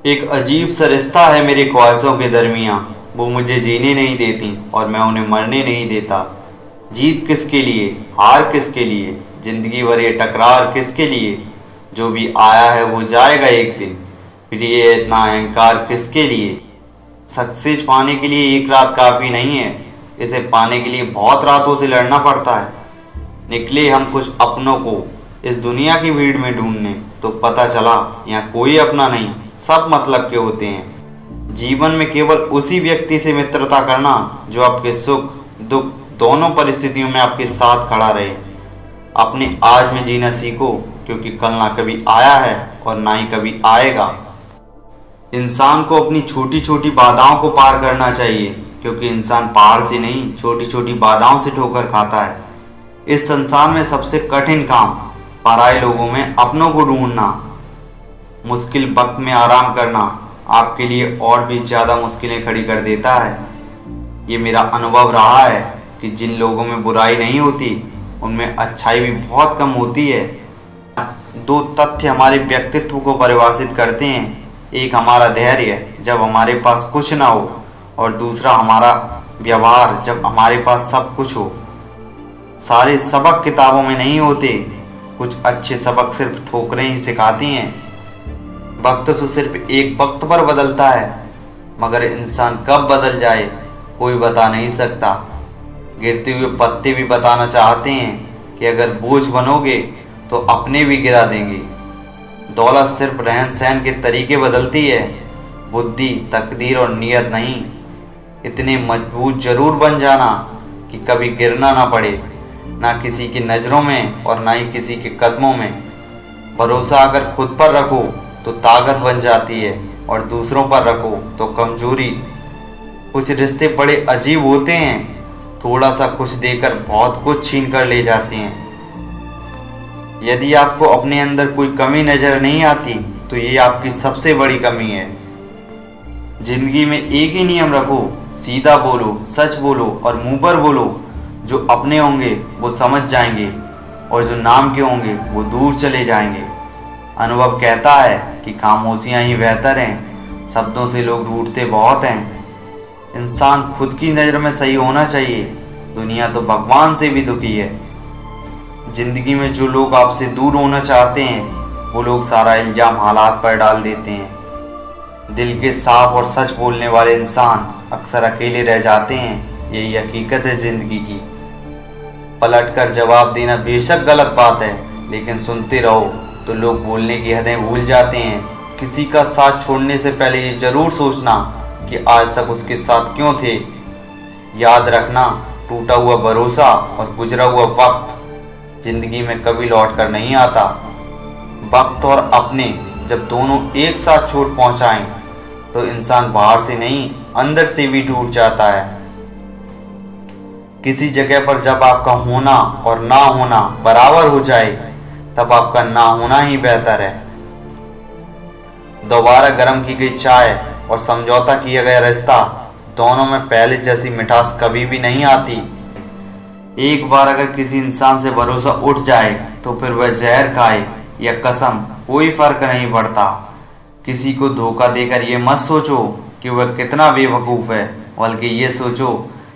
एक अजीब सा रिश्ता है मेरी ख्वाहिशों के दरमियाँ। वो मुझे जीने नहीं देती और मैं उन्हें मरने नहीं देता। जीत किसके लिए, हार किसके लिए, जिंदगी भर ये टकरार किसके लिए। जो भी आया है वो जाएगा एक दिन, फिर ये इतना अहंकार किसके लिए। सक्सेस पाने के लिए एक रात काफ़ी नहीं है, इसे पाने के लिए बहुत रातों से लड़ना पड़ता है। निकले हम कुछ अपनों को इस दुनिया की भीड़ में ढूंढने, तो पता चला यहाँ कोई अपना नहीं, सब मतलब के होते हैं। जीवन में केवल उसी व्यक्ति से मित्रता करना जो आपके सुख दुख दोनों परिस्थितियों में आपके साथ खड़ा रहे। अपने आज में जीना सीखो, क्योंकि कल ना कभी आया है और ना ही कभी आएगा। इंसान को अपनी छोटी छोटी बाधाओं को पार करना चाहिए, क्योंकि इंसान पहाड़ से नहीं छोटी छोटी बाधाओं से ठोकर खाता है। इस संसार में सबसे कठिन काम पराये लोगों में अपनों को ढूंढना। मुश्किल वक्त में आराम करना आपके लिए और भी ज्यादा मुश्किलें खड़ी कर देता है। ये मेरा अनुभव रहा है कि जिन लोगों में बुराई नहीं होती उनमें अच्छाई भी बहुत कम होती है। दो तथ्य हमारे व्यक्तित्व को परिभाषित करते हैं, एक हमारा धैर्य जब हमारे पास कुछ ना हो, और दूसरा हमारा व्यवहार जब हमारे पास सब कुछ हो। सारे सबक किताबों में नहीं होते, कुछ अच्छे सबक सिर्फ ठोकरें ही सिखाती हैं। वक्त तो सिर्फ एक वक्त पर बदलता है, मगर इंसान कब बदल जाए कोई बता नहीं सकता। गिरते हुए पत्ते भी बताना चाहते हैं कि अगर बोझ बनोगे तो अपने भी गिरा देंगे। दौलत सिर्फ रहन सहन के तरीके बदलती है, बुद्धि तकदीर और नियत नहीं। इतने मजबूत जरूर बन जाना कि कभी गिरना ना पड़े, ना किसी की नज़रों में और ना ही किसी के कदमों में। भरोसा अगर खुद पर रखो तो ताकत बन जाती है, और दूसरों पर रखो तो कमजोरी। कुछ रिश्ते बड़े अजीब होते हैं, थोड़ा सा कुछ देकर बहुत कुछ छीन कर ले जाते हैं। यदि आपको अपने अंदर कोई कमी नजर नहीं आती तो ये आपकी सबसे बड़ी कमी है। जिंदगी में एक ही नियम रखो, सीधा बोलो, सच बोलो और मुंह पर बोलो। जो अपने होंगे वो समझ जाएंगे, और जो नाम के होंगे वो दूर चले जाएंगे। अनुभव कहता है कि खामोशियां ही बेहतर हैं, शब्दों से लोग रूठते बहुत हैं। इंसान खुद की नज़र में सही होना चाहिए, दुनिया तो भगवान से भी दुखी है। जिंदगी में जो लोग आपसे दूर होना चाहते हैं वो लोग सारा इल्जाम हालात पर डाल देते हैं। दिल के साफ और सच बोलने वाले इंसान अक्सर अकेले रह जाते हैं, यही हकीकत है जिंदगी की। पलट कर जवाब देना बेशक गलत बात है, लेकिन सुनते रहो तो लोग बोलने की हदें भूल जाते हैं। किसी का साथ छोड़ने से पहले ये जरूर सोचना कि आज तक उसके साथ क्यों थे। याद रखना, टूटा हुआ भरोसा और गुजरा हुआ वक्त जिंदगी में कभी लौट कर नहीं आता। वक्त और अपने जब दोनों एक साथ चोट पहुंचाएं तो इंसान बाहर से नहीं अंदर से भी टूट जाता है। किसी जगह पर जब आपका होना और ना होना बराबर हो जाए तब आपका ना होना ही बेहतर है। दोबारा गर्म की गई चाय और समझौता किया गया रिश्ता, दोनों में पहले जैसी मिठास कभी भी नहीं आती। एक बार अगर किसी इंसान से भरोसा उठ जाए तो फिर वह जहर खाए या कसम कोई फर्क नहीं पड़ता। किसी को धोखा देकर ये मत सोचो कि वह कितना बेवकूफ़ है, बल्कि ये सोचो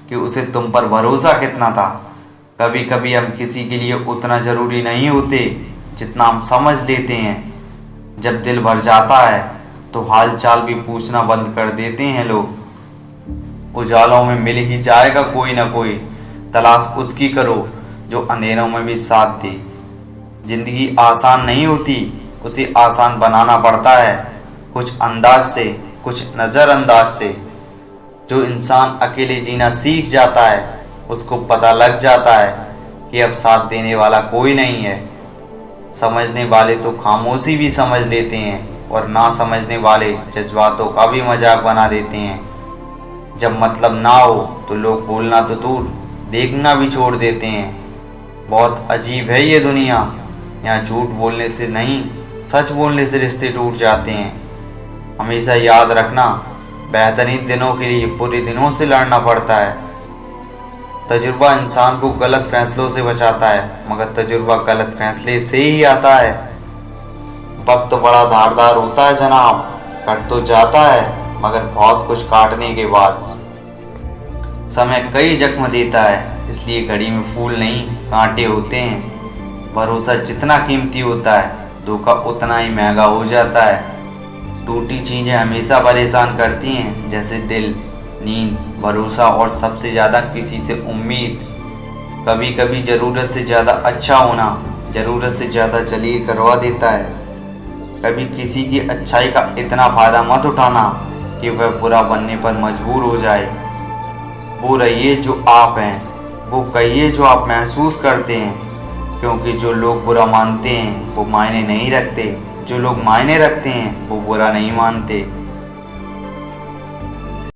कि उसे तुम पर भरोसा कितना था। कभी कभी हम किसी के लिए उतना जरूरी नहीं होते जितना हम समझ लेते हैं। जब दिल भर जाता है तो हाल चाल भी पूछना बंद कर देते हैं लोग। उजालों में मिल ही जाएगा कोई ना कोई, तलाश उसकी करो जो अंधेरों में भी साथ दे। जिंदगी आसान नहीं होती, उसे आसान बनाना पड़ता है, कुछ अंदाज से, कुछ नज़रअंदाज से। जो इंसान अकेले जीना सीख जाता है उसको पता लग जाता है कि अब साथ देने वाला कोई नहीं है। समझने वाले तो खामोशी भी समझ लेते हैं, और ना समझने वाले जज्बातों का भी मजाक बना देते हैं। जब मतलब ना हो तो लोग बोलना तो दूर देखना भी छोड़ देते हैं। बहुत अजीब है ये दुनिया, यहाँ झूठ बोलने से नहीं सच बोलने से रिश्ते टूट जाते हैं। हमेशा याद रखना, बेहतरीन दिनों के लिए बुरे दिनों से लड़ना पड़ता है। तजुर्बा इंसान को गलत फैसलों से बचाता है, मगर तजुर्बा गलत फैसले से ही आता है। वक्त बड़ा धारदार होता है जनाब, कट तो जाता है मगर बहुत कुछ काटने के बाद। समय कई जख्म देता है, इसलिए घड़ी में फूल नहीं कांटे होते हैं। भरोसा जितना कीमती होता है, धोखा उतना ही महंगा हो जाता है। टूटी चीजें हमेशा परेशान करती हैं, जैसे दिल, नींद, भरोसा और सबसे ज्यादा किसी से उम्मीद। कभी कभी जरूरत से ज्यादा अच्छा होना जरूरत से ज्यादा जलील करवा देता है। कभी किसी की अच्छाई का इतना फायदा मत उठाना कि वह बुरा बनने पर मजबूर हो जाए। वो रहिए जो आप हैं, वो कहिए जो आप महसूस करते हैं, क्योंकि जो लोग बुरा मानते हैं वो मायने नहीं रखते, जो लोग मायने रखते हैं वो बुरा नहीं मानते।